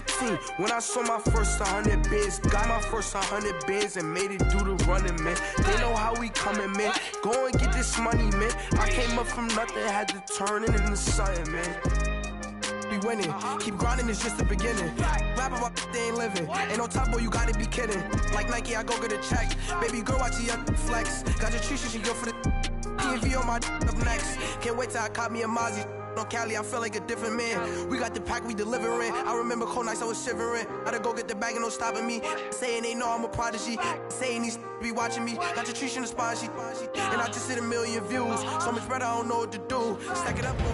15 when I saw my first 100 bins. Got my first 100 bins and made it do the running, man. They know how we coming, man. Go and get this money, man. I came up from nothing, had to turn it into something, man. Be winning, keep grinding, it's just the beginning. Rap about they ain't living. Ain't no top boy, you gotta be kidding. Like Nike, I go get a check. Baby girl, watch your flex. Got your tree, she go for the PNV on my up next. Can't wait till I caught me a Mozzie. On Cali, I feel like a different man. We got the pack, we delivering. I remember cold nights, I was shivering. Gotta go get the bag and no stopping me. Saying they know I'm a prodigy. Saying these be watching me. Got your tree in the spot, and I just hit 1 million views. So much better, I don't know what to do. Stack it up, bro.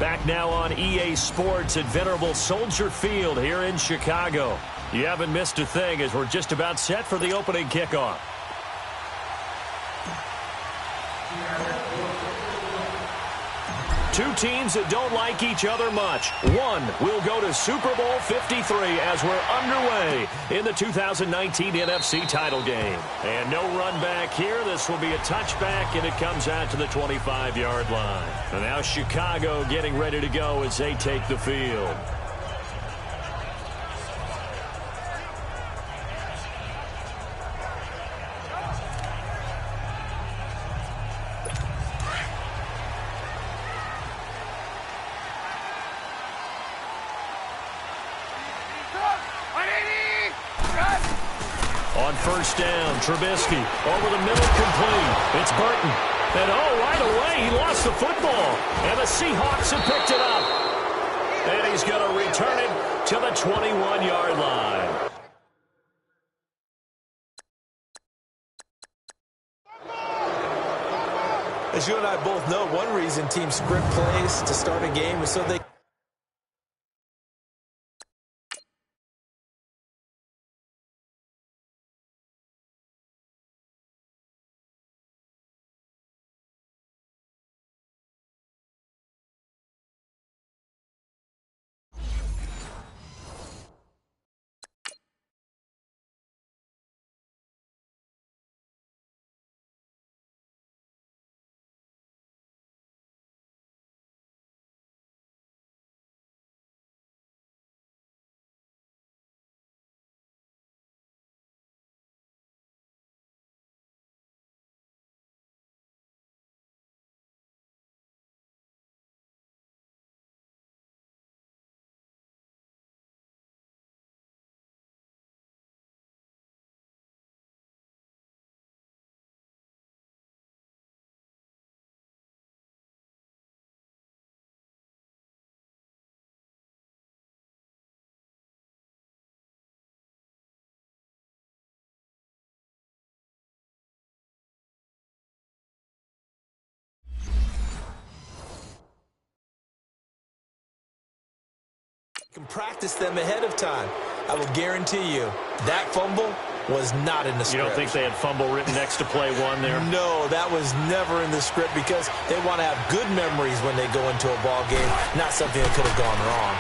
Back now on EA Sports at Venerable Soldier Field here in Chicago. You haven't missed a thing as we're just about set for the opening kickoff. Two teams that don't like each other much. One will go to Super Bowl 53 as we're underway in the 2019 NFC title game. And no run back here. This will be a touchback, and it comes out to the 25-yard line. And now Chicago getting ready to go as they take the field. On first down, Trubisky over the middle, complete. It's Burton. And right away, he lost the football. And the Seahawks have picked it up. And he's going to return it to the 21-yard line. As you and I both know, one reason teams script plays to start a game is so they can practice them ahead of time. I will guarantee you that fumble was not in the script. You don't think they had fumble written next to play one there? No, that was never in the script because they want to have good memories when they go into a ball game, not something that could have gone wrong.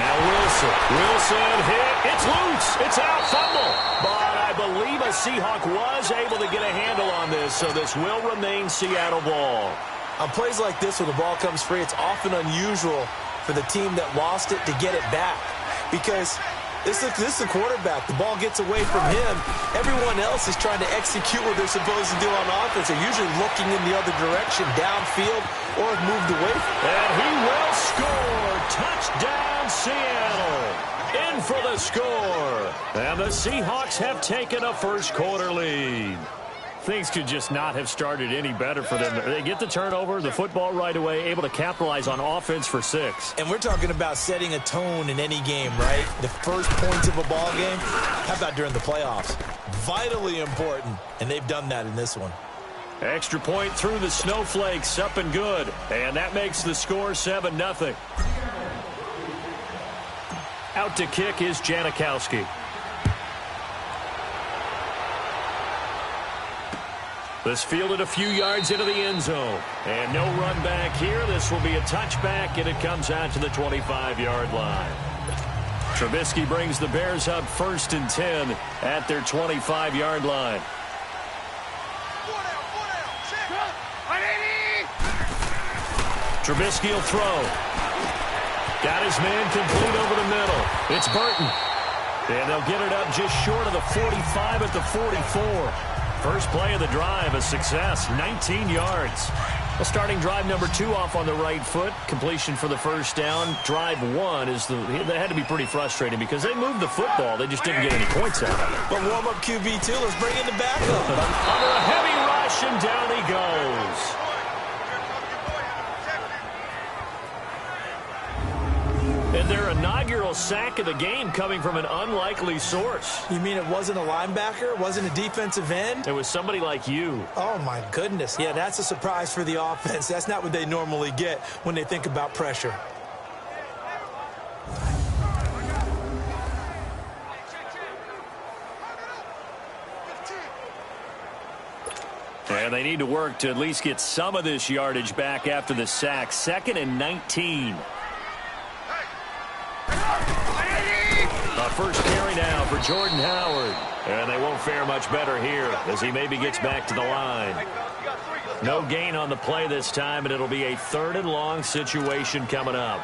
Now Wilson. Wilson hit. It's loose. It's out. Fumble. But I believe a Seahawk was able to get a handle on this, so this will remain Seattle ball. On plays like this, when the ball comes free, it's often unusual for the team that lost it to get it back because this is the quarterback. The ball gets away from him. Everyone else is trying to execute what they're supposed to do on offense. They're usually looking in the other direction, downfield, or have moved away. And he will score. Touchdown, Seattle. In for the score. And the Seahawks have taken a first quarter lead. Things could just not have started any better for them. They get the turnover, the football right away, able to capitalize on offense for 6. And we're talking about setting a tone in any game, right? The first points of a ball game, how about during the playoffs? Vitally important, and they've done that in this one. Extra point through the snowflakes, up and good. And that makes the score 7-0. Out to kick is Janikowski. This fielded a few yards into the end zone. And no run back here. This will be a touchback, and it comes out to the 25-yard line. Trubisky brings the Bears up 1st and 10 at their 25-yard line. Trubisky will throw. Got his man complete over the middle. It's Burton. And they'll get it up just short of the 45 at the 44. First play of the drive, a success, 19 yards. Well, starting drive number 2 off on the right foot. Completion for the first down. Drive 1 that had to be pretty frustrating because they moved the football. They just didn't get any points out of it. But warm-up QB2, let's bring in the backup. Under a heavy rush, and down he goes. And their inaugural sack of the game coming from an unlikely source. You mean it wasn't a linebacker? It wasn't a defensive end? It was somebody like you. Oh, my goodness. Yeah, that's a surprise for the offense. That's not what they normally get when they think about pressure. And they need to work to at least get some of this yardage back after the sack. 2nd and 19. First carry now for Jordan Howard. And they won't fare much better here as he maybe gets back to the line. No gain on the play this time, and it'll be a 3rd and long situation coming up.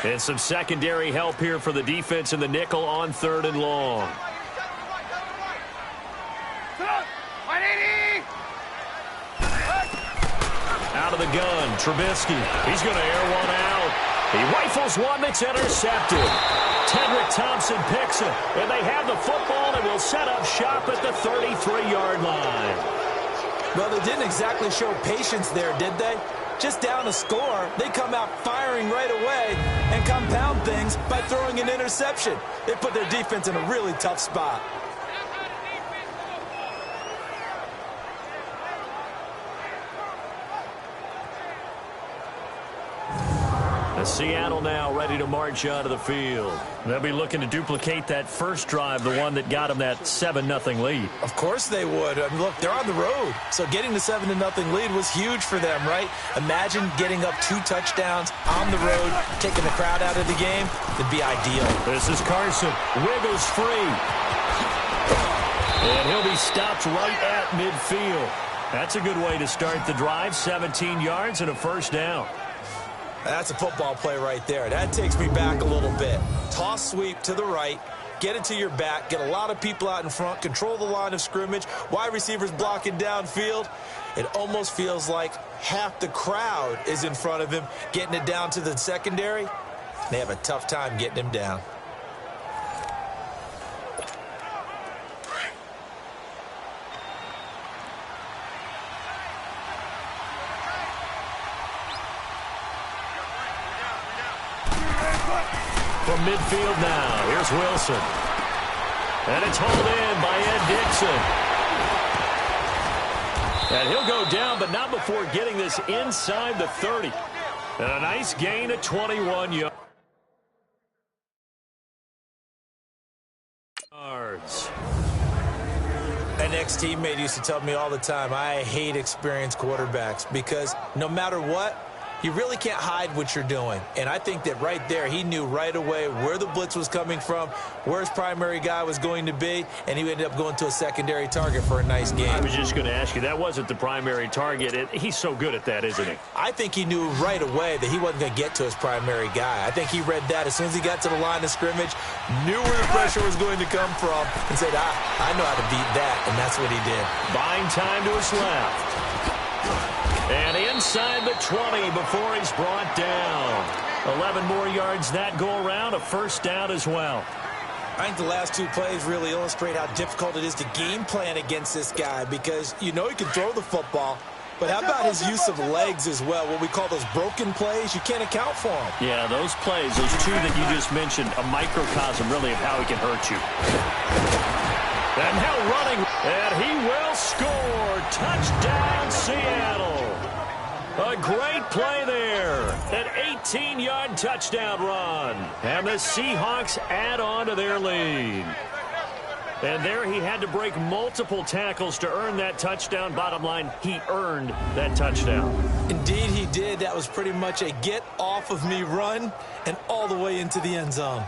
And some secondary help here for the defense in the nickel on 3rd and long. Out of the gun, Trubisky. He's going to air one out. He rifles one that's intercepted. Tedrick Thompson picks it, and they have the football and will set up shop at the 33-yard line. Well, they didn't exactly show patience there, did they? Just down a score, they come out firing right away and compound things by throwing an interception. They put their defense in a really tough spot. Seattle now ready to march onto the field. They'll be looking to duplicate that first drive, the one that got them that 7-0 lead. Of course they would. I mean, look, they're on the road. So getting the 7-0 lead was huge for them, right? Imagine getting up 2 touchdowns on the road, taking the crowd out of the game. It'd be ideal. This is Carson. Wiggles free. And he'll be stopped right at midfield. That's a good way to start the drive. 17 yards and a first down. That's a football play right there. That takes me back a little bit. Toss sweep to the right, get it to your back, get a lot of people out in front, control the line of scrimmage, wide receivers blocking downfield. It almost feels like half the crowd is in front of him, getting it down to the secondary. They have a tough time getting him down. From midfield now, here's Wilson. And it's hauled in by Ed Dixon. And he'll go down, but not before getting this inside the 30. And a nice gain at 21 yards. An ex-teammate used to tell me all the time, I hate experienced quarterbacks because no matter what, you really can't hide what you're doing. And I think that right there, he knew right away where the blitz was coming from, where his primary guy was going to be, and he ended up going to a secondary target for a nice game. I was just going to ask you, that wasn't the primary target. He's so good at that, isn't he? I think he knew right away that he wasn't going to get to his primary guy. I think he read that as soon as he got to the line of scrimmage, knew where the pressure was going to come from, and said, I know how to beat that, and that's what he did. Buying time to his left. And inside the 20 before he's brought down. 11 more yards that go around, a first down as well. I think the last 2 plays really illustrate how difficult it is to game plan against this guy because you know he can throw the football, but how about his use of legs as well, what we call those broken plays? You can't account for them. Yeah, those plays, those 2 that you just mentioned, a microcosm really of how he can hurt you. And now running, and he will score. Touchdown, Seattle. A great play there. An 18-yard touchdown run. And the Seahawks add on to their lead. And there he had to break multiple tackles to earn that touchdown. Bottom line, he earned that touchdown. Indeed he did. That was pretty much a get-off-of-me run and all the way into the end zone.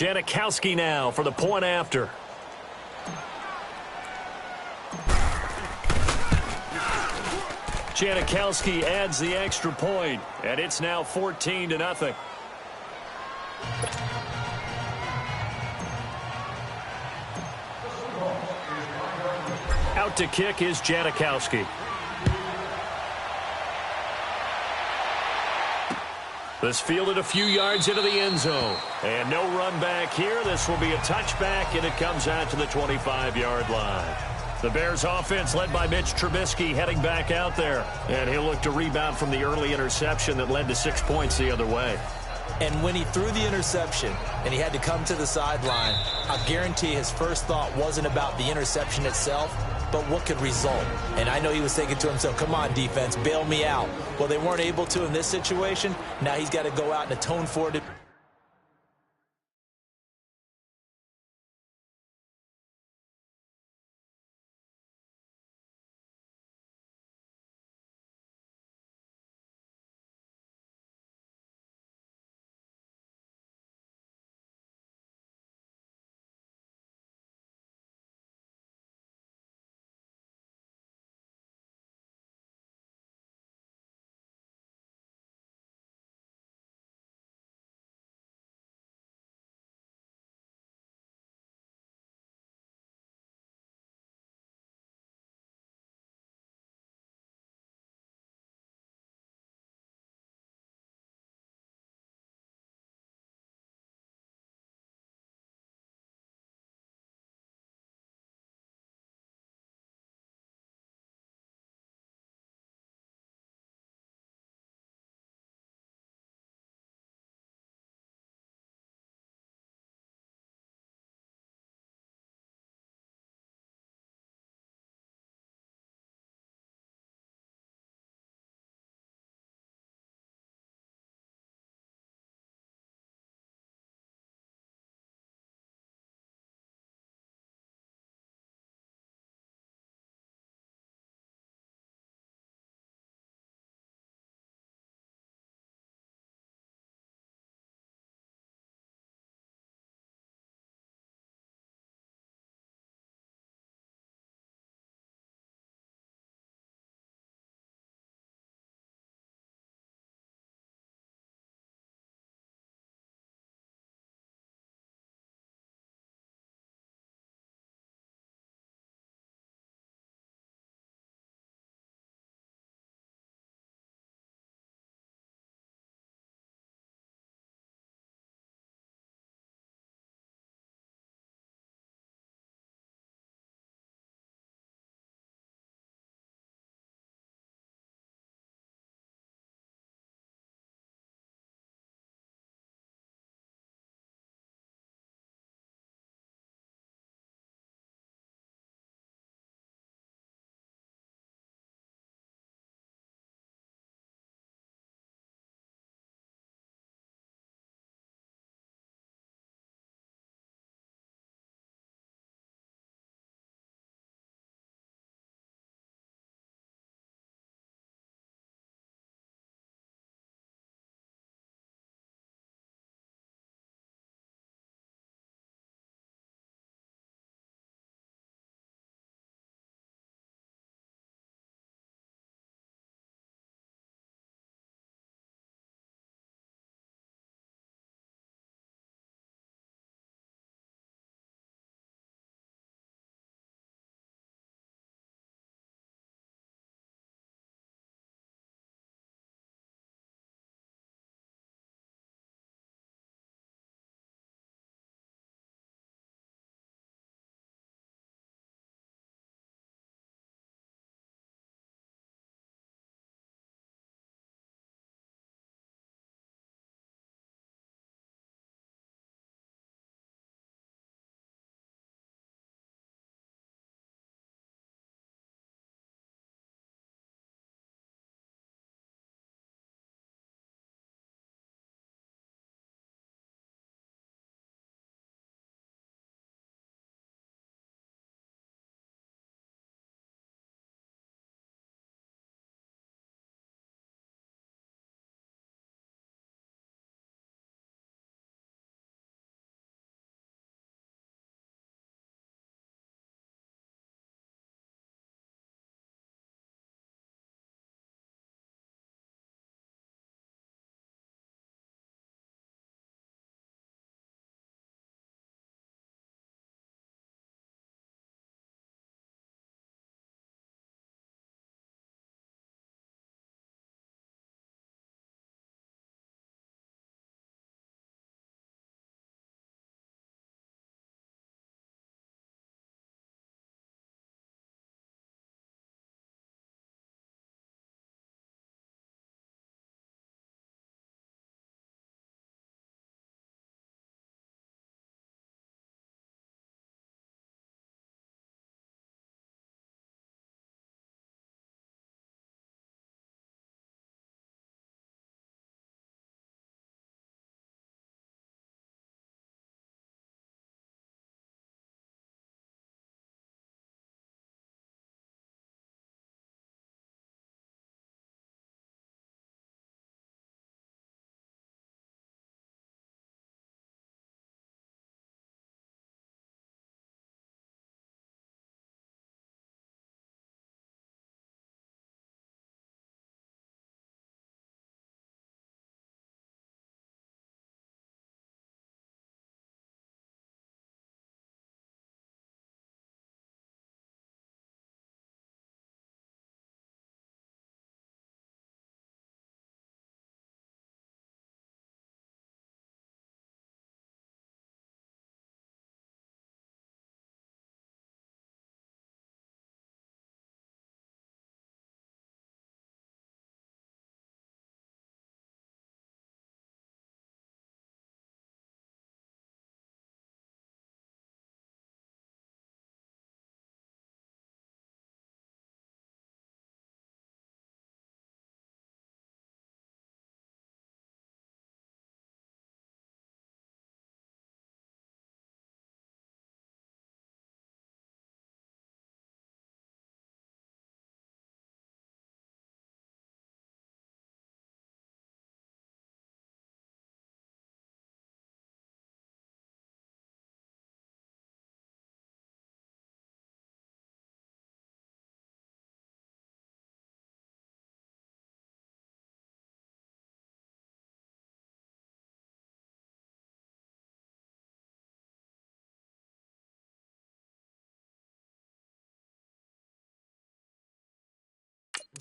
Janikowski now for the point after. Janikowski adds the extra point, and it's now 14-0. Out to kick is Janikowski. This fielded a few yards into the end zone. And no run back here. This will be a touchback, and it comes out to the 25-yard line. The Bears offense led by Mitch Trubisky heading back out there. And he'll look to rebound from the early interception that led to 6 points the other way. And when he threw the interception and he had to come to the sideline, I guarantee his first thought wasn't about the interception itself, but what could result. And I know he was thinking to himself, come on, defense, bail me out. Well, they weren't able to in this situation. Now he's got to go out and atone for it.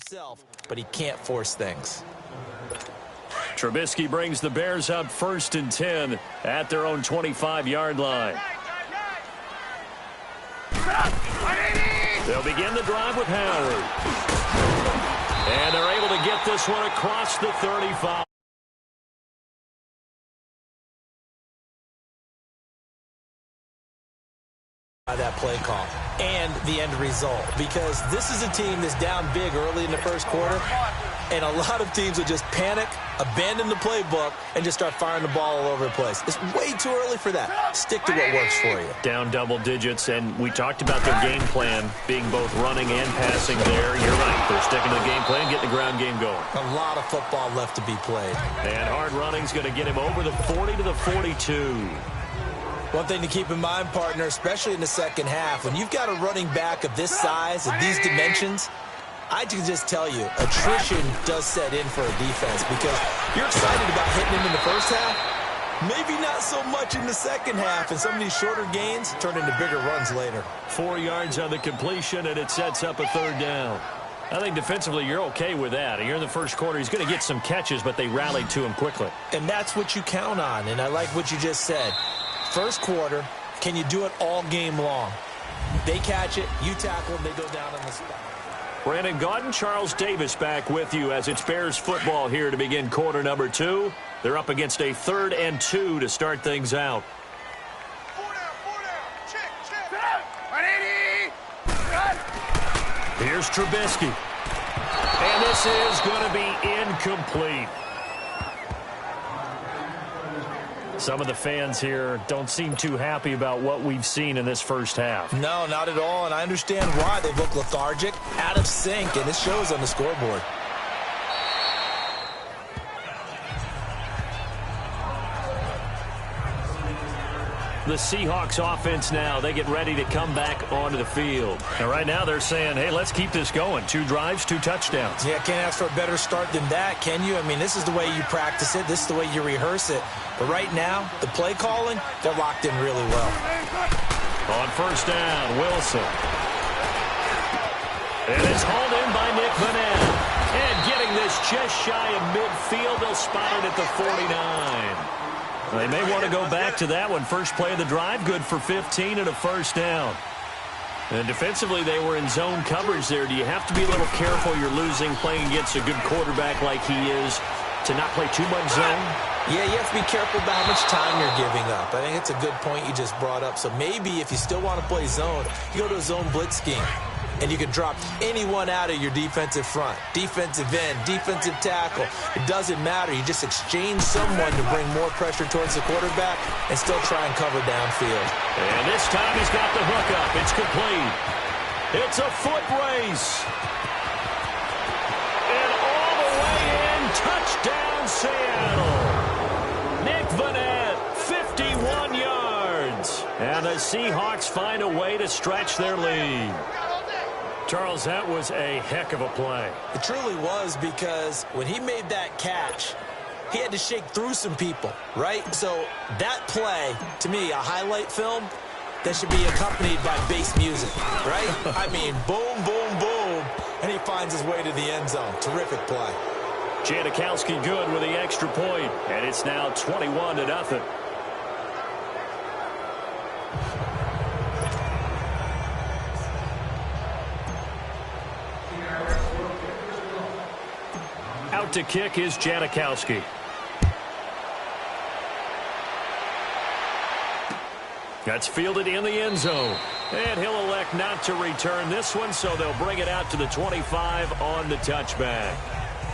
himself, but he can't force things. Trubisky brings the Bears up 1st and 10 at their own 25-yard line. They'll begin the drive with Howard. And they're able to get this one across the 35. That play call and the end result, because this is a team that's down big early in the first quarter, and a lot of teams will just panic, abandon the playbook, and just start firing the ball all over the place. It's way too early for that. Stick to what works for you. Down double digits, and we talked about their game plan being both running and passing there. You're right. They're sticking to the game plan, getting the ground game going. A lot of football left to be played. And hard running's going to get him over the 40 to the 42. One thing to keep in mind, partner, especially in the second half, when you've got a running back of this size, of these dimensions, I can just tell you, attrition does set in for a defense, because you're excited about hitting him in the first half, maybe not so much in the second half, and some of these shorter gains turn into bigger runs later. 4 yards on the completion, and it sets up a 3rd down. I think defensively you're okay with that. Here in the first quarter, he's going to get some catches, but they rallied to him quickly. And that's what you count on, and I like what you just said. First quarter, can you do it all game long? They catch it, you tackle them, they go down on the spot. Brandon Gaudin, Charles Davis back with you as it's Bears football here to begin quarter number 2. They're up against a 3rd and 2 to start things out. Here's Trubisky. And this is going to be incomplete. Some of the fans here don't seem too happy about what we've seen in this first half. No, not at all, and I understand why. They look lethargic, out of sync, and it shows on the scoreboard. The Seahawks offense now, they get ready to come back onto the field. And right now they're saying, hey, let's keep this going. 2 drives, 2 touchdowns. Yeah, can't ask for a better start than that, can you? I mean, this is the way you practice it. This is the way you rehearse it. But right now, the play calling, they're locked in really well. On first down, Wilson. And it's hauled in by Nick Vanette. And getting this just shy of midfield, they'll spot it at the 49. They may want to go back to that one. First play of the drive, good for 15 and a first down. And defensively, they were in zone coverage there. Do you have to be a little careful? You're losing, playing against a good quarterback like he is, to not play too much zone? Yeah, you have to be careful about how much time you're giving up. I think it's a good point you just brought up. So maybe if you still want to play zone, you go to a zone blitz scheme. And you can drop anyone out of your defensive front, defensive end, defensive tackle. It doesn't matter. You just exchange someone to bring more pressure towards the quarterback and still try and cover downfield. And this time he's got the hook up. It's complete. It's a foot race. And all the way in, touchdown Seattle. Nick Vanette, 51 yards. And the Seahawks find a way to stretch their lead. Charles, that was a heck of a play. It truly was, because when he made that catch, he had to shake through some people, right? So that play, to me, a highlight film that should be accompanied by bass music, right? I mean, boom, boom, boom, and he finds his way to the end zone. Terrific play. Janikowski good with the extra point, and it's now 21-0. Out to kick is Janikowski. That's fielded in the end zone. And he'll elect not to return this one, so they'll bring it out to the 25 on the touchback.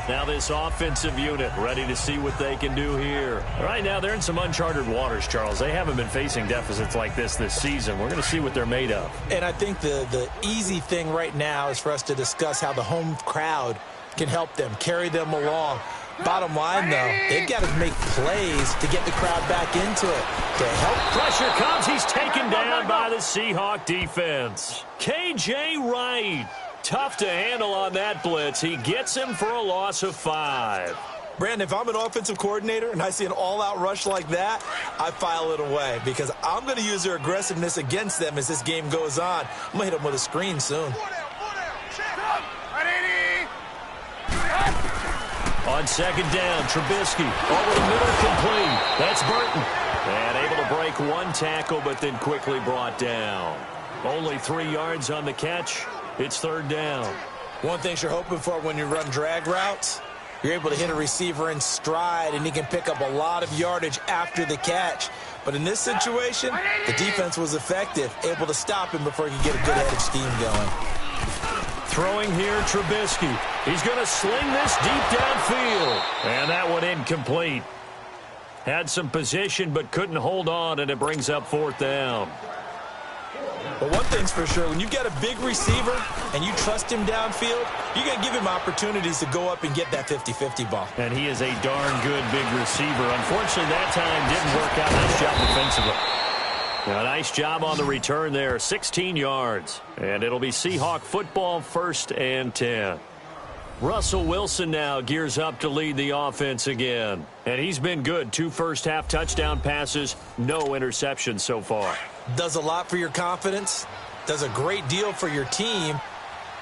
Now this offensive unit ready to see what they can do here. Right now they're in some uncharted waters, Charles. They haven't been facing deficits like this season. We're going to see what they're made of. And I think the easy thing right now is for us to discuss how the home crowd can help them, carry them along. Bottom line, though, they've got to make plays to get the crowd back into it. To help. Pressure comes. He's taken down by the Seahawk defense. K.J. Wright. Tough to handle on that blitz. He gets him for a loss of 5. Brandon, if I'm an offensive coordinator and I see an all-out rush like that, I file it away, because I'm going to use their aggressiveness against them as this game goes on. I'm going to hit them with a screen soon. On second down, Trubisky over the middle, complete. That's Burton. And able to break one tackle, but then quickly brought down. Only 3 yards on the catch. It's third down. One thing you're hoping for when you run drag routes, you're able to hit a receiver in stride, and he can pick up a lot of yardage after the catch. But in this situation, the defense was effective, able to stop him before he could get a good head of steam going. Throwing here, Trubisky. He's going to sling this deep downfield. And that one incomplete. Had some position, but couldn't hold on, and it brings up fourth down. But one thing's for sure, when you've got a big receiver and you trust him downfield, you're going to give him opportunities to go up and get that 50-50 ball. And he is a darn good big receiver. Unfortunately, that time didn't work out. Nice job defensively. Now, nice job on the return there, 16 yards. And it'll be Seahawk football, 1st and 10. Russell Wilson now gears up to lead the offense again. And he's been good. 2 first-half touchdown passes, no interceptions so far. Does a lot for your confidence, does a great deal for your team,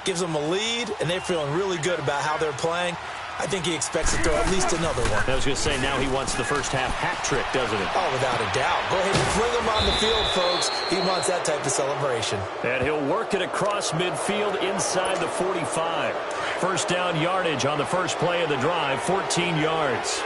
gives them a lead, and they're feeling really good about how they're playing. I think he expects to throw at least another one. I was going to say, now he wants the first-half hat trick, doesn't he? Oh, without a doubt. Go ahead and fling him on the field, folks. He wants that type of celebration. And he'll work it across midfield inside the 45. First down yardage on the first play of the drive, 14 yards.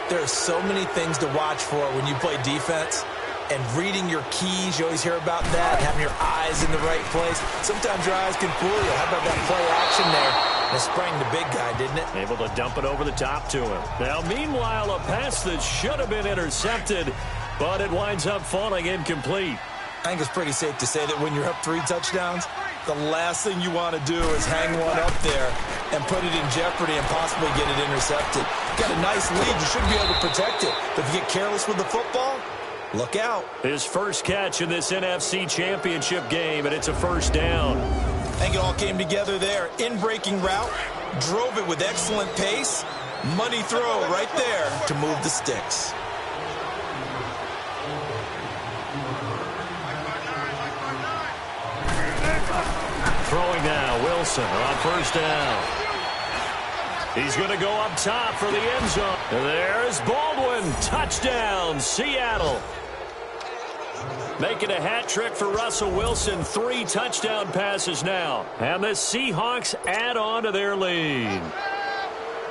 There are so many things to watch for when you play defense. And reading your keys, you always hear about that, having your eyes in the right place. Sometimes your eyes can fool you. How about that play action there? And it sprang the big guy, didn't it? Able to dump it over the top to him. Now, meanwhile, a pass that should have been intercepted, but it winds up falling incomplete. I think it's pretty safe to say that when you're up 3 touchdowns, the last thing you want to do is hang one up there and put it in jeopardy and possibly get it intercepted. Got a nice lead. You should be able to protect it. But if you get careless with the football, look out. His first catch in this NFC Championship game, and it's a first down. I think it all came together there. In-breaking route, drove it with excellent pace. Money throw right there to move the sticks. Throwing now, Wilson on first down. He's going to go up top for the end zone. There's Baldwin. Touchdown, Seattle. Making a hat trick for Russell Wilson. 3 touchdown passes now. And the Seahawks add on to their lead.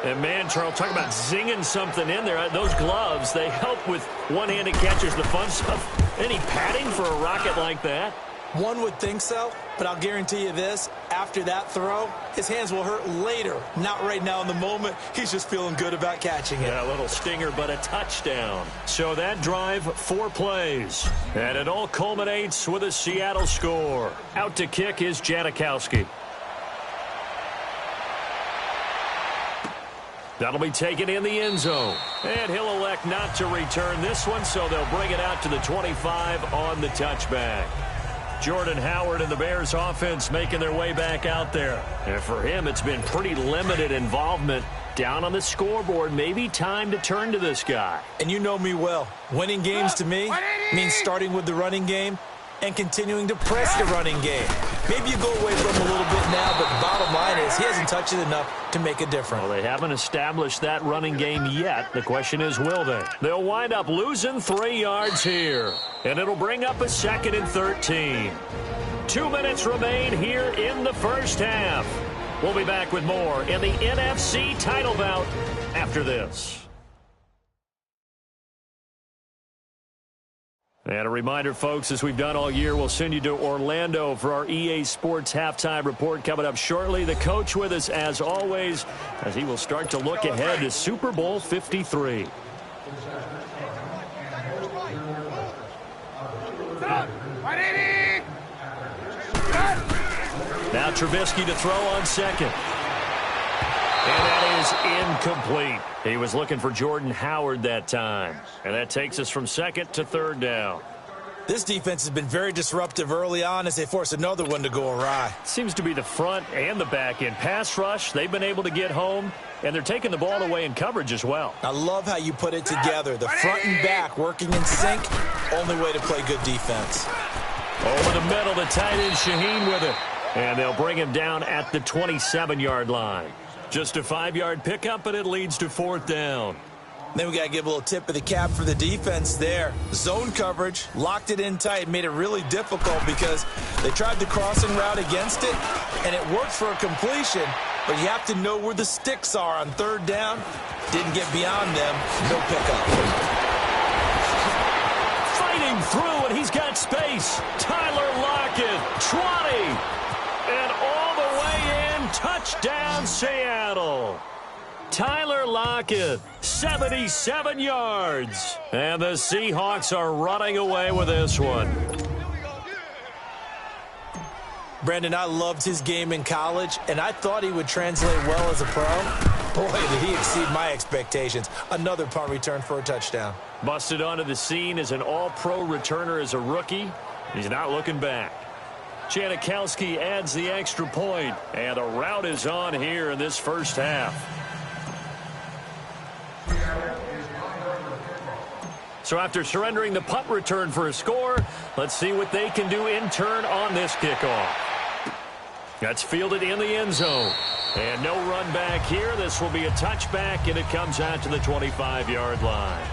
And, man, Charles, talk about zinging something in there. Those gloves, they help with one-handed catches, the fun stuff. Any padding for a rocket like that? One would think so, but I'll guarantee you this. After that throw, his hands will hurt later. Not right now in the moment. He's just feeling good about catching it. Yeah, a little stinger, but a touchdown. So that drive, 4 plays. And it all culminates with a Seattle score. Out to kick is Janikowski. That'll be taken in the end zone. And he'll elect not to return this one, so they'll bring it out to the 25 on the touchback. Jordan Howard and the Bears offense making their way back out there. And for him, it's been pretty limited involvement. Down on the scoreboard, maybe time to turn to this guy. And you know me well. Winning games to me means starting with the running game and continuing to press the running game. Maybe you go away from him a little bit now, but the bottom line is he hasn't touched it enough to make a difference. Well, they haven't established that running game yet. The question is, will they? They'll wind up losing 3 yards here, and it'll bring up a 2nd and 13. 2 minutes remain here in the first half. We'll be back with more in the NFC title bout after this. And a reminder, folks, as we've done all year, we'll send you to Orlando for our EA Sports halftime report coming up shortly. The coach with us, as always, as he will start to look ahead to Super Bowl 53. Now Trubisky to throw on second. And that is incomplete. He was looking for Jordan Howard that time. And that takes us from 2nd to 3rd down. This defense has been very disruptive early on as they force another one to go awry. Seems to be the front and the back end. Pass rush, they've been able to get home, and they're taking the ball away in coverage as well. I love how you put it together. The front and back working in sync, only way to play good defense. Over the middle, the tight end Shaheen with it. And they'll bring him down at the 27-yard line. Just a 5-yard pickup, and it leads to 4th down. Then we got to give a little tip of the cap for the defense there. Zone coverage, locked it in tight, made it really difficult because they tried the crossing route against it, and it worked for a completion, but you have to know where the sticks are on 3rd down. Didn't get beyond them, no pickup. Fighting through, and he's got space. Tyler Lockett, 20, and all the way in, touchdown Seattle. Tyler Lockett, 77 yards. And the Seahawks are running away with this one. Brandon, I loved his game in college, and I thought he would translate well as a pro. Boy, did he exceed my expectations. Another punt return for a touchdown. Busted onto the scene as an all-pro returner as a rookie. He's not looking back. Janikowski adds the extra point, and the route is on here in this first half. So after surrendering the punt return for a score, let's see what they can do in turn on this kickoff. That's fielded in the end zone. And no run back here. This will be a touchback, and it comes out to the 25-yard line.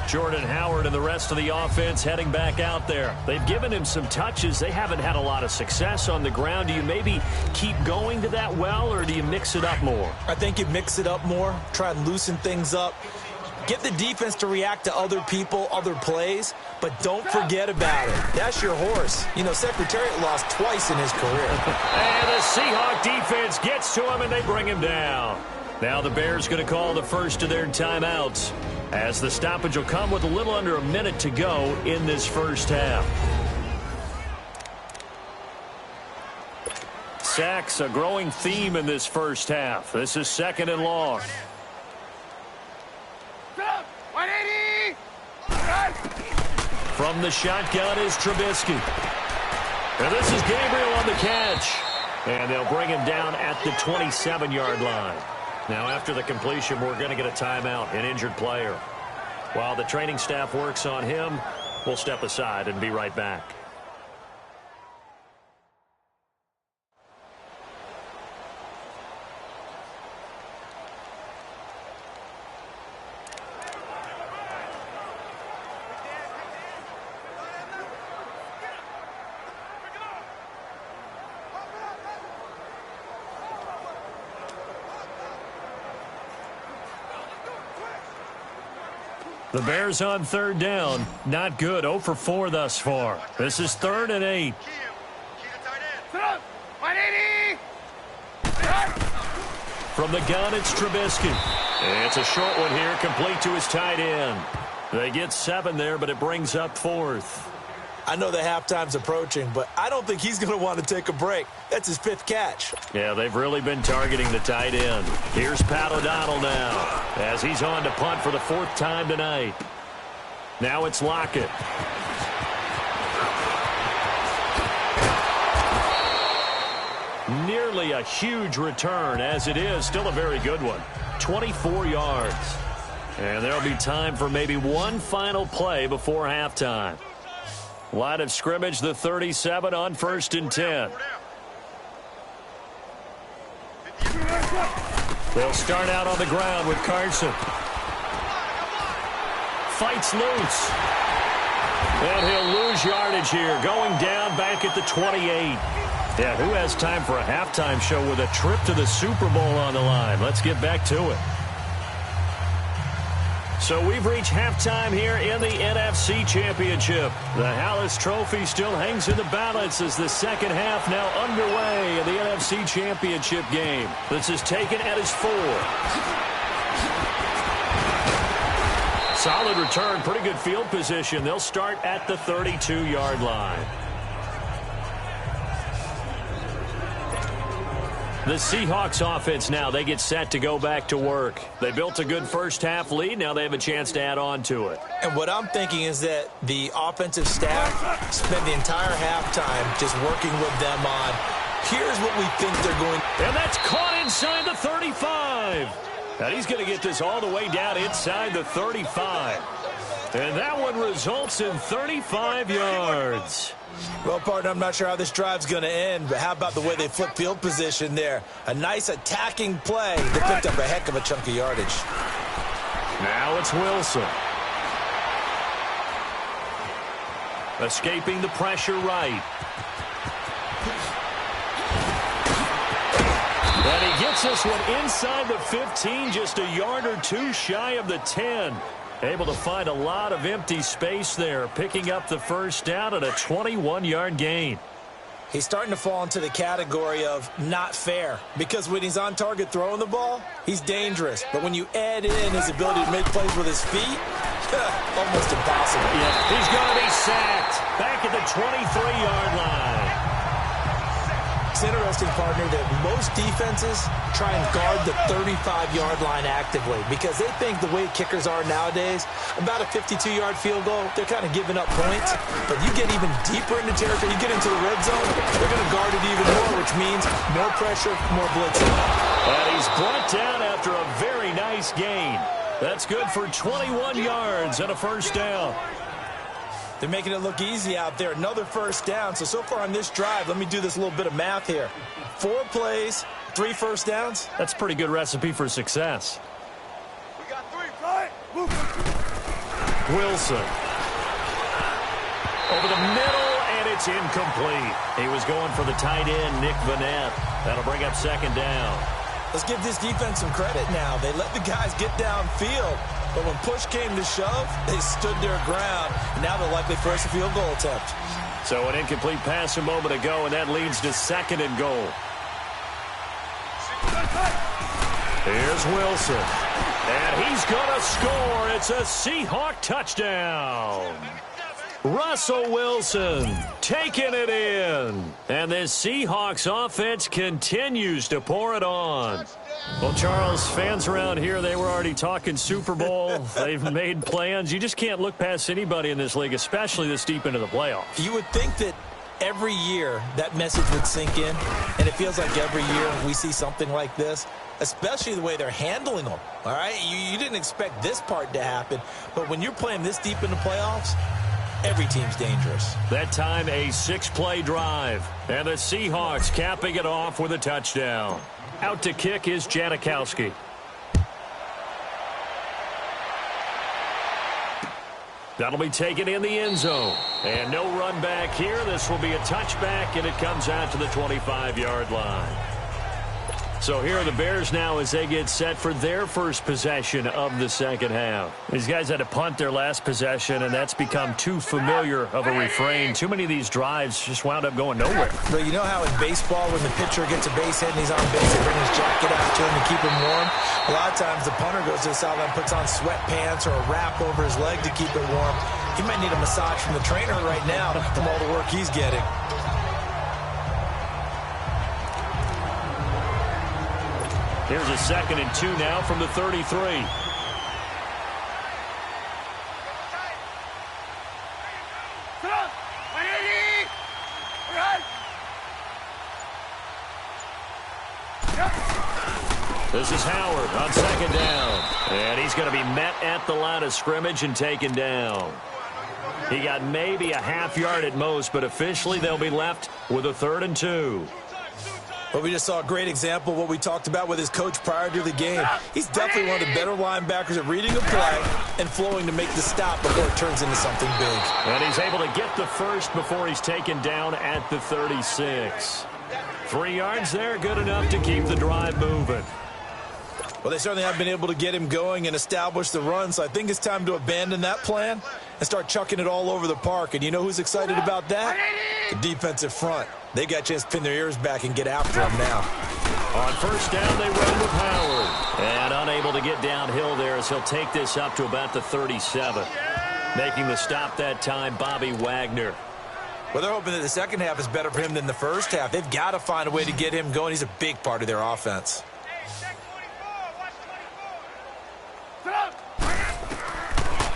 Jordan Howard and the rest of the offense heading back out there. They've given him some touches. They haven't had a lot of success on the ground. Do you maybe keep going to that well, or do you mix it up more? I think you mix it up more, try and loosen things up. Get the defense to react to other people, other plays, but don't forget about it. That's your horse. You know, Secretariat lost twice in his career. And the Seahawk defense gets to him, and they bring him down. Now the Bears going to call the first of their timeouts, as the stoppage will come with a little under a minute to go in this first half. Sacks, a growing theme in this first half. This is 2nd and long. From the shotgun is Trubisky. And this is Gabriel on the catch. And they'll bring him down at the 27-yard line. Now, after the completion, we're going to get a timeout, an injured player. While the training staff works on him, we'll step aside and be right back. The Bears on 3rd down. Not good. 0 for 4 thus far. This is 3rd and 8. From the gun, it's Trubisky. It's a short one here, complete to his tight end. They get 7 there, but it brings up 4th. I know the halftime's approaching, but I don't think he's going to want to take a break. That's his 5th catch. Yeah, they've really been targeting the tight end. Here's Pat O'Donnell now, as he's on to punt for the 4th time tonight. Now it's Lockett. Nearly a huge return, as it is. Still a very good one. 24 yards. And there'll be time for maybe one final play before halftime. Line of scrimmage, the 37 on 1st and 10. They'll start out on the ground with Carson. Fights loose. And he'll lose yardage here, going down back at the 28. Yeah, who has time for a halftime show with a trip to the Super Bowl on the line? Let's get back to it. So we've reached halftime here in the NFC Championship. The Hallis Trophy still hangs in the balance as the second half now underway in the NFC Championship game. This is taken at his 4. Solid return, pretty good field position. They'll start at the 32-yard line. The Seahawks offense now, they get set to go back to work. They built a good first half lead. Now they have a chance to add on to it. And what I'm thinking is that the offensive staff spent the entire halftime just working with them on, here's what we think they're going. And that's caught inside the 35. And he's going to get this all the way down inside the 35. And that one results in 35 yards. Well, partner, I'm not sure how this drive's going to end, but how about the way they flip field position there? A nice attacking play. They picked up a heck of a chunk of yardage. Now it's Wilson. Escaping the pressure right. And he gets this one inside the 15, just a yard or two shy of the 10. Able to find a lot of empty space there, picking up the first down at a 21-yard gain. He's starting to fall into the category of not fair, because when he's on target throwing the ball, he's dangerous. But when you add in his ability to make plays with his feet, almost impossible. Yeah, he's going to be sacked back at the 23-yard line. It's interesting, partner, that most defenses try and guard the 35-yard line actively because they think the way kickers are nowadays, about a 52-yard field goal, they're kind of giving up points. But you get even deeper into territory, you get into the red zone, they're going to guard it even more, which means more pressure, more blitzing. And he's brought down after a very nice gain. That's good for 21 yards and a first down. They're making it look easy out there. Another first down. So far on this drive, let me do this little bit of math here. 4 plays, 3 first downs. That's a pretty good recipe for success. We got 3, right? Wilson. Over the middle, and it's incomplete. He was going for the tight end, Nick Vanette. That'll bring up second down. Let's give this defense some credit now. They let the guys get downfield. But when push came to shove, they stood their ground. And now they'll likely force a field goal attempt. So an incomplete pass a moment ago, and that leads to second and goal. Here's Wilson. And he's going to score. It's a Seahawk touchdown. Russell Wilson taking it in. And this Seahawks offense continues to pour it on. Well, Charles, fans around here, they were already talking Super Bowl. They've made plans. You just can't look past anybody in this league, especially this deep into the playoffs. You would think that every year that message would sink in, and it feels like every year we see something like this, especially the way they're handling them, all right? You didn't expect this part to happen, but when you're playing this deep in the playoffs, every team's dangerous. That time, a 6-play drive, and the Seahawks capping it off with a touchdown. Out to kick is Janikowski. That'll be taken in the end zone. And no run back here. This will be a touchback, and it comes out to the 25-yard line. So here are the Bears now as they get set for their first possession of the second half. These guys had to punt their last possession, and that's become too familiar of a refrain. Too many of these drives just wound up going nowhere. But you know how in baseball when the pitcher gets a base hit and he's on base, they bring his jacket out to him to keep him warm? A lot of times the punter goes to the sideline, puts on sweatpants or a wrap over his leg to keep it warm. He might need a massage from the trainer right now from all the work he's getting. Here's a 2nd and 2 now from the 33. This is Howard on 2nd down. And he's going to be met at the line of scrimmage and taken down. He got maybe a half yard at most, but officially they'll be left with a 3rd and 2. Well, we just saw a great example of what we talked about with his coach prior to the game. He's definitely one of the better linebackers at reading a play and flowing to make the stop before it turns into something big. And he's able to get the first before he's taken down at the 36. 3 yards there, good enough to keep the drive moving. Well, they certainly have been able to get him going and establish the run, so I think it's time to abandon that plan and start chucking it all over the park. And you know who's excited about that? The defensive front. They got a chance to pin their ears back and get after him now. On first down, they run with Howard. And unable to get downhill there as he'll take this up to about the 37. Making the stop that time, Bobby Wagner. Well, they're hoping that the second half is better for him than the first half. They've got to find a way to get him going. He's a big part of their offense.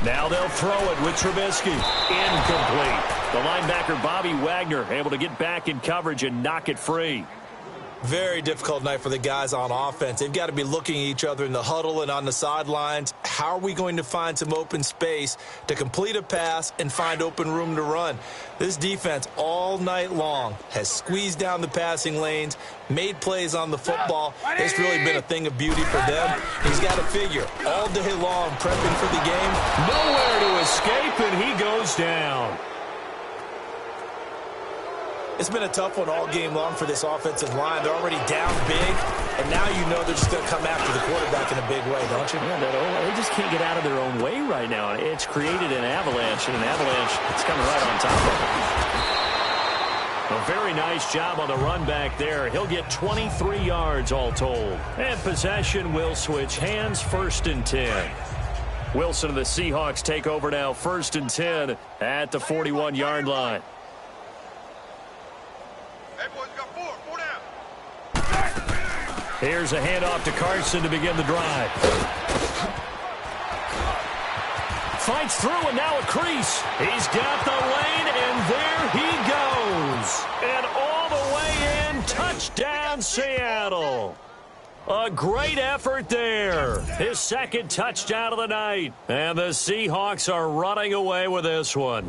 Now they'll throw it with Trubisky. Incomplete. The linebacker, Bobby Wagner, able to get back in coverage and knock it free. Very difficult night for the guys on offense. They've got to be looking at each other in the huddle and on the sidelines. How are we going to find some open space to complete a pass and find open room to run? This defense all night long has squeezed down the passing lanes, made plays on the football. It's really been a thing of beauty for them. He's got to figure all day long prepping for the game. Nowhere to escape, and he goes down. It's been a tough one all game long for this offensive line. They're already down big, and now you know they're just going to come after the quarterback in a big way, don't you? Yeah, they just can't get out of their own way right now. It's created an avalanche, and an avalanche it's coming right on top of it. A very nice job on the run back there. He'll get 23 yards all told. And possession will switch hands, 1st and 10. Wilson and the Seahawks take over now, 1st and 10 at the 41-yard line. Here's a handoff to Carson to begin the drive. Fights through, and now a crease. He's got the lane, and there he goes. And all the way in, touchdown Seattle. A great effort there. His 2nd touchdown of the night. And the Seahawks are running away with this one.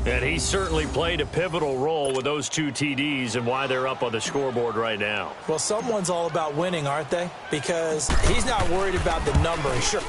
And he certainly played a pivotal role with those 2 TDs and why they're up on the scoreboard right now. Well, someone's all about winning, aren't they? Because he's not worried about the number. Sure.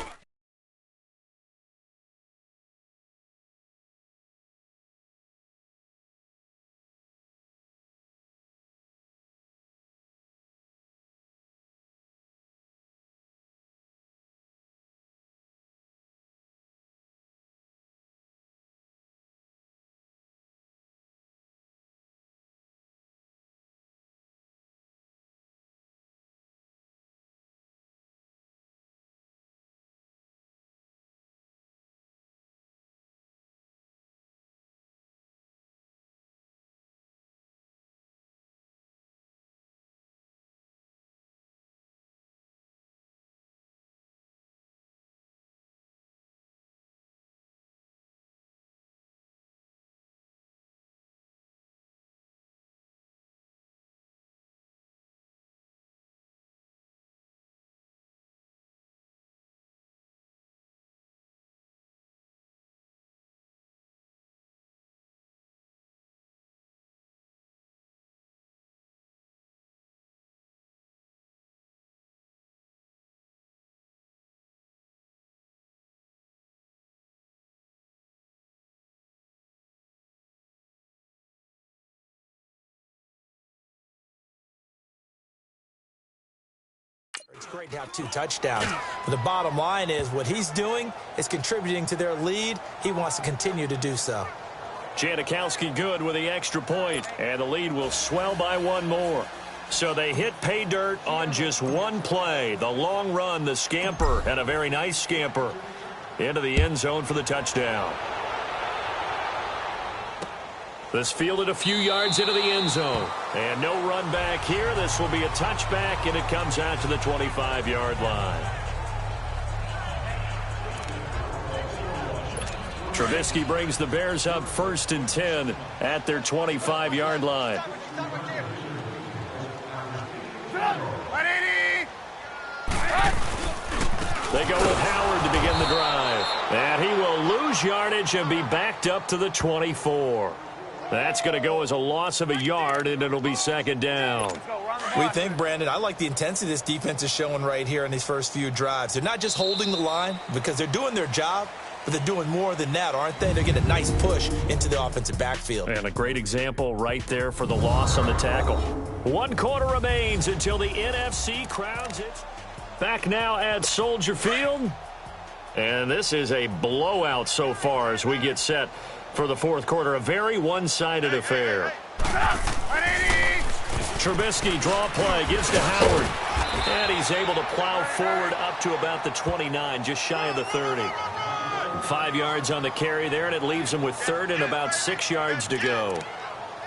It's great to have 2 touchdowns. But the bottom line is what he's doing is contributing to their lead. He wants to continue to do so. Janikowski good with the extra point, and the lead will swell by 1 more. So they hit pay dirt on just 1 play. The long run, the scamper, and a very nice scamper into the end zone for the touchdown. This fielded a few yards into the end zone. And no run back here. This will be a touchback, and it comes out to the 25-yard line. Trubisky brings the Bears up 1st and 10 at their 25-yard line. They go with Howard to begin the drive. And he will lose yardage and be backed up to the 24. That's going to go as a loss of a yard, and it'll be 2nd down. We think, Brandon, I like the intensity this defense is showing right here in these first few drives. They're not just holding the line because they're doing their job, but they're doing more than that, aren't they? They're getting a nice push into the offensive backfield. And a great example right there for the loss on the tackle. 1 quarter remains until the NFC crowns it. Back now at Soldier Field. And this is a blowout so far as we get set for the 4th quarter. A very one-sided affair. Trubisky draw play, gives to Howard. And he's able to plow forward up to about the 29, just shy of the 30. 5 yards on the carry there, and it leaves him with 3rd and about 6 yards to go.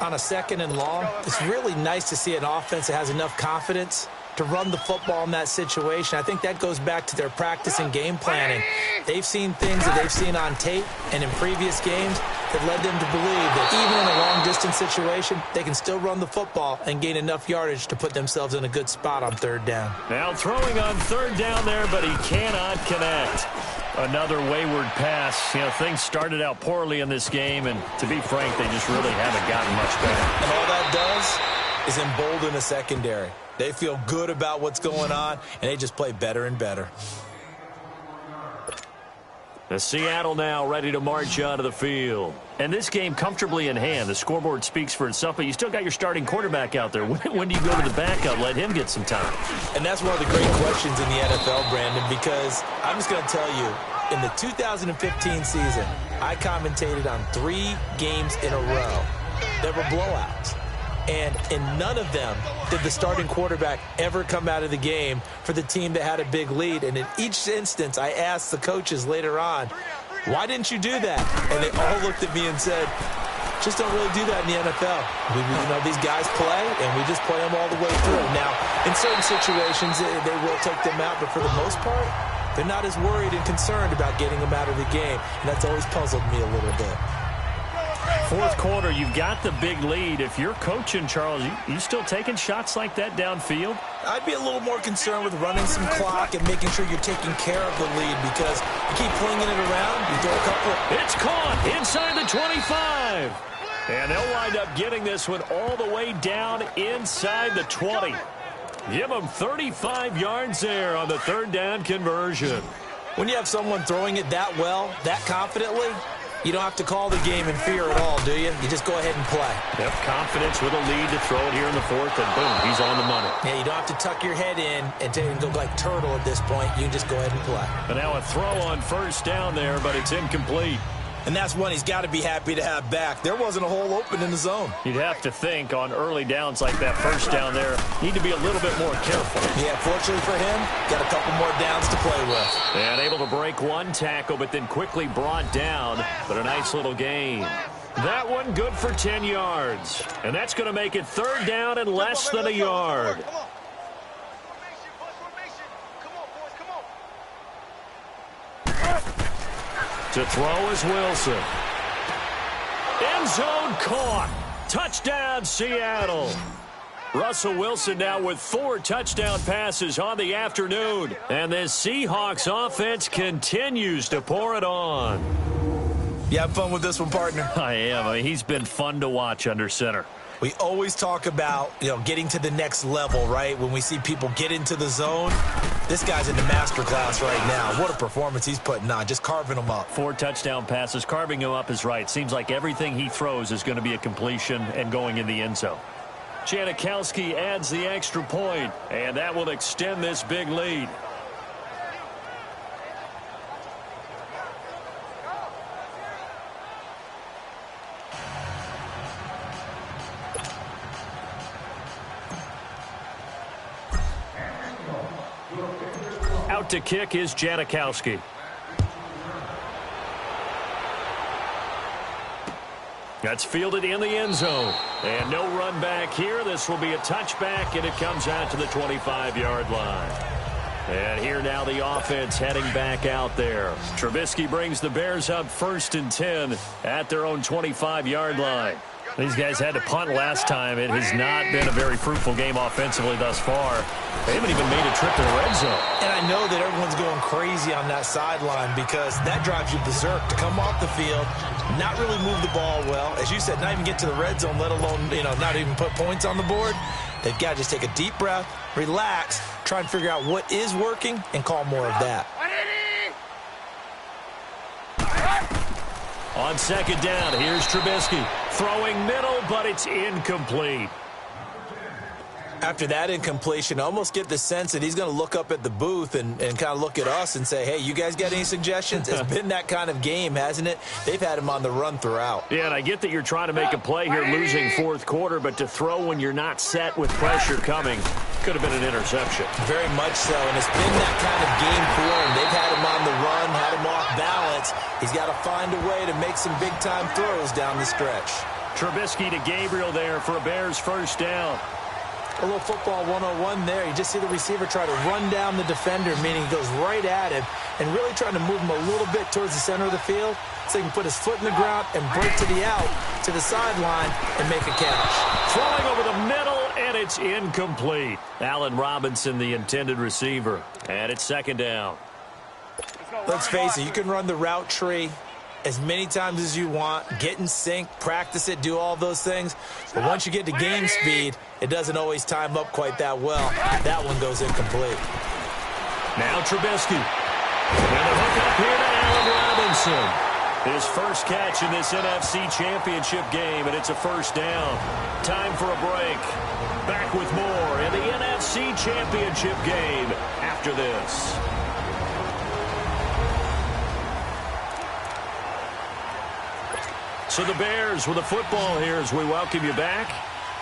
on a 2nd and long, it's really nice to see an offense that has enough confidence to run the football in that situation. I think that goes back to their practice and game planning. They've seen things that they've seen on tape and in previous games that led them to believe that even in a long-distance situation, they can still run the football and gain enough yardage to put themselves in a good spot on 3rd down. Now throwing on 3rd down there, but he cannot connect. Another wayward pass. You know, things started out poorly in this game, and to be frank, they just really haven't gotten much better. And all that does is embolden a secondary. They feel good about what's going on, and they just play better and better. The Seattle now ready to march onto the field. And this game comfortably in hand. The scoreboard speaks for itself, but you still got your starting quarterback out there. When do you go to the backup? Let him get some time. And that's one of the great questions in the NFL, Brandon, because I'm just going to tell you, in the 2015 season, I commentated on 3 games in a row that were blowouts. And in none of them did the starting quarterback ever come out of the game for the team that had a big lead. And in each instance, I asked the coaches later on, why didn't you do that? And they all looked at me and said, just don't really do that in the NFL. These guys play, and we just play them all the way through. Now, in certain situations, they will take them out, but for the most part, they're not as worried and concerned about getting them out of the game. And that's always puzzled me a little bit. 4th quarter, you've got the big lead. If you're coaching, Charles, you still taking shots like that downfield? I'd be a little more concerned with running some clock and making sure you're taking care of the lead, because you keep flinging it around, you throw a couple. It's caught inside the 25. And they'll wind up getting this one all the way down inside the 20. Give them 35 yards there on the 3rd down conversion. When you have someone throwing it that well, that confidently, you don't have to call the game in fear at all, do you? You just go ahead and play. Yep, confidence with a lead to throw it here in the 4th, and boom, he's on the money. Yeah, you don't have to tuck your head in and go like turtle at this point. You can just go ahead and play. And now a throw on 1st down there, but it's incomplete. And that's one he's got to be happy to have back. There wasn't a hole open in the zone. You'd have to think on early downs like that 1st down there, need to be a little bit more careful. Yeah, fortunately for him, got a couple more downs to play with. And able to break one tackle, but then quickly brought down. But a nice little gain. That one good for 10 yards. And that's going to make it 3rd down and less than a yard. To throw is Wilson. End zone caught. Touchdown, Seattle. Russell Wilson now with 4 touchdown passes on the afternoon. And this Seahawks offense continues to pour it on. You have fun with this one, partner? I am. I mean, he's been fun to watch under center. We always talk about, getting to the next level, right? When we see people get into the zone, this guy's in the master class right now. What a performance he's putting on, just carving them up. 4 touchdown passes, carving him up is right. Seems like everything he throws is going to be a completion and going in the end zone. Janikowski adds the extra point, and that will extend this big lead. Out to kick is Janikowski. That's fielded in the end zone. And no run back here. This will be a touchback, and it comes out to the 25-yard line. And here now the offense heading back out there. Trubisky brings the Bears up 1st and 10 at their own 25-yard line. These guys had to punt last time. It has not been a very fruitful game offensively thus far. They haven't even made a trip to the red zone. And I know that everyone's going crazy on that sideline because that drives you berserk to come off the field, not really move the ball well. As you said, not even get to the red zone, let alone, not even put points on the board. They've got to just take a deep breath, relax, try and figure out what is working, and call more of that. On 2nd down, here's Trubisky. Throwing middle, but it's incomplete. After that incompletion, I almost get the sense that he's going to look up at the booth and kind of look at us and say, hey, you guys got any suggestions? It's been that kind of game, hasn't it? They've had him on the run throughout. Yeah, and I get that you're trying to make a play here losing 4th quarter, but to throw when you're not set with pressure coming could have been an interception. Very much so, and it's been that kind of game for him. They've had him on the run, had him off balance. He's got to find a way to make some big-time throws down the stretch. Trubisky to Gabriel there for a Bears first down. A little football 101 there. You just see the receiver try to run down the defender, meaning he goes right at him and really trying to move him a little bit towards the center of the field so he can put his foot in the ground and break to the out, to the sideline, and make a catch. Throwing over the middle, and it's incomplete. Allen Robinson, the intended receiver. And it's second down. Let's face it, you can run the route tree as many times as you want, get in sync, practice it, do all those things. But once you get to game speed, it doesn't always time up quite that well. That one goes incomplete. Now Trubisky. And the hook up here to Allen Robinson. His first catch in this NFC Championship game, and it's a first down. Time for a break. Back with more in the NFC Championship game after this. So the Bears with the football here as we welcome you back.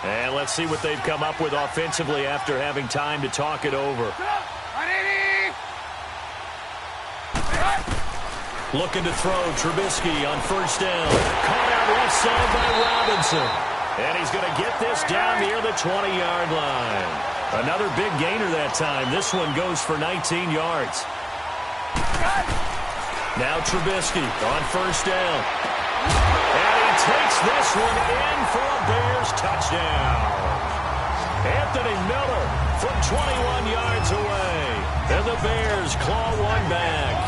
And let's see what they've come up with offensively after having time to talk it over. Looking to throw, Trubisky on first down. Caught out left side by Robinson. And he's going to get this down near the 20-yard line. Another big gainer that time. This one goes for 19 yards. Now Trubisky on first down. And he takes this one in for a Bears touchdown. Anthony Miller from 21 yards away. And the Bears claw one back.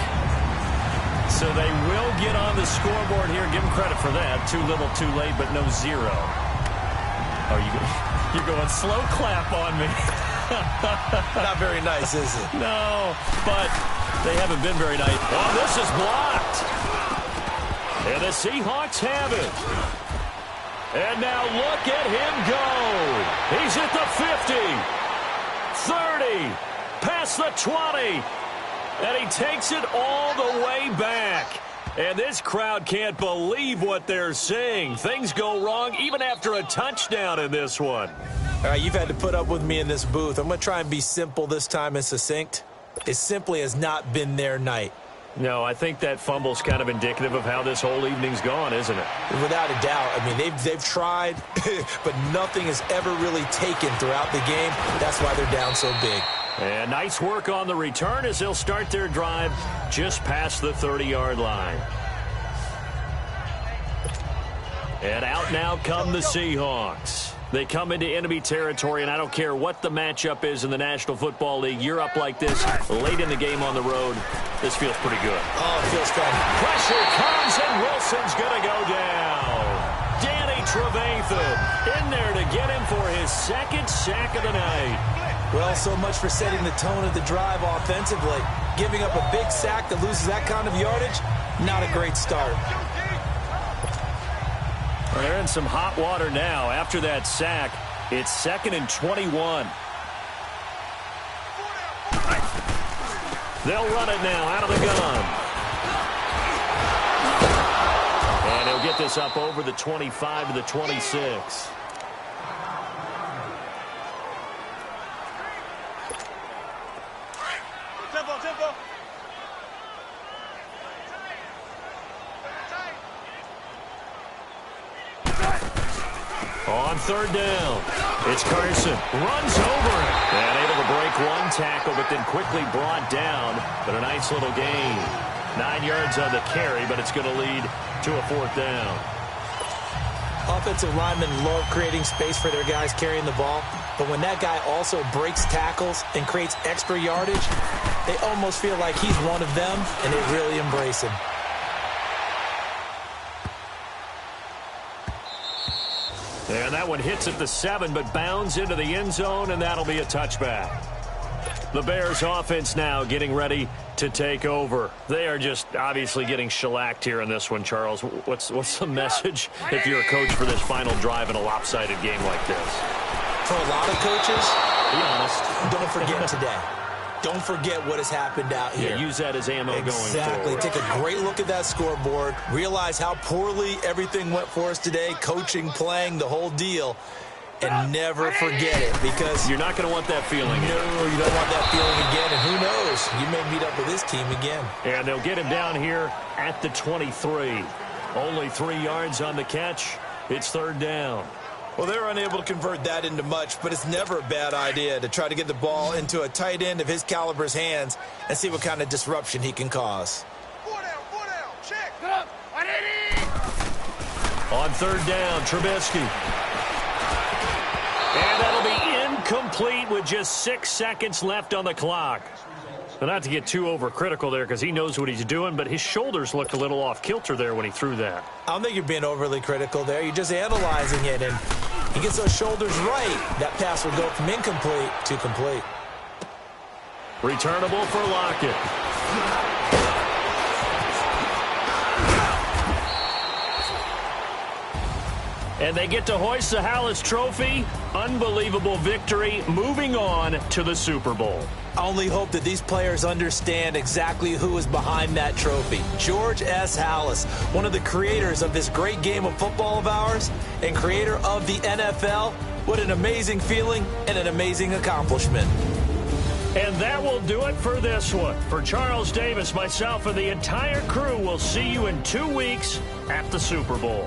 So they will get on the scoreboard here. Give them credit for that. Too little, too late, but no zero. Are you're going slow clap on me. Not very nice, is it? No, but they haven't been very nice. Oh, this is blocked. And the Seahawks have it. And now look at him go. He's at the 50, 30, past the 20. And he takes it all the way back. And this crowd can't believe what they're seeing. Things go wrong even after a touchdown in this one. All right, you've had to put up with me in this booth. I'm going to try and be simple this time and succinct. It simply has not been their night. No, I think that fumble's kind of indicative of how this whole evening's gone, isn't it? Without a doubt. I mean, they've tried, but nothing has ever really taken throughout the game. That's why they're down so big. And nice work on the return as they'll start their drive just past the 30-yard line. And out now come the Seahawks. They come into enemy territory, and I don't care what the matchup is in the National Football League. You're up like this late in the game on the road. This feels pretty good. Oh, it feels good. Pressure comes, and Wilson's going to go down. Danny Trevathan in there to get him for his second sack of the night. Well, so much for setting the tone of the drive offensively. Giving up a big sack that loses that kind of yardage, not a great start. They're in some hot water now. After that sack, it's 2nd and 21. They'll run it now out of the gun. And he'll get this up over the 25 to the 26. On third down, it's Carson. Runs over it. And able to break one tackle, but then quickly brought down. But a nice little gain. 9 yards on the carry, but it's going to lead to a 4th down. Offensive linemen love creating space for their guys carrying the ball. But when that guy also breaks tackles and creates extra yardage, they almost feel like he's one of them, and they really embrace him. And that one hits at the 7, but bounds into the end zone, and that'll be a touchback. The Bears offense now getting ready to take over. They are just obviously getting shellacked here in this one, Charles. What's the message if you're a coach for this final drive in a lopsided game like this? For a lot of coaches, be honest, don't forget today. Don't forget what has happened out here. Yeah, use that as ammo going forward. Exactly. Take a great look at that scoreboard. Realize how poorly everything went for us today. Coaching, playing, the whole deal. And never forget it, because you're not going to want that feeling. No, you don't want that feeling again. And who knows? You may meet up with this team again. And they'll get him down here at the 23. Only 3 yards on the catch. It's third down. Well, they're unable to convert that into much, but it's never a bad idea to try to get the ball into a tight end of his caliber's hands and see what kind of disruption he can cause. 4 down, check. On third down, Trubisky. And that'll be incomplete with just 6 seconds left on the clock. But not to get too overcritical there because he knows what he's doing, but his shoulders looked a little off kilter there when he threw that. I don't think you're being overly critical there. You're just analyzing it, and he gets those shoulders right. That pass will go from incomplete to complete. Returnable for Lockett. And they get to hoist the Hallis Trophy. Unbelievable victory, moving on to the Super Bowl. I only hope that these players understand exactly who is behind that trophy. George S. Hallis, one of the creators of this great game of football of ours and creator of the NFL. What an amazing feeling and an amazing accomplishment. And that will do it for this one. For Charles Davis, myself, and the entire crew, we'll see you in 2 weeks at the Super Bowl.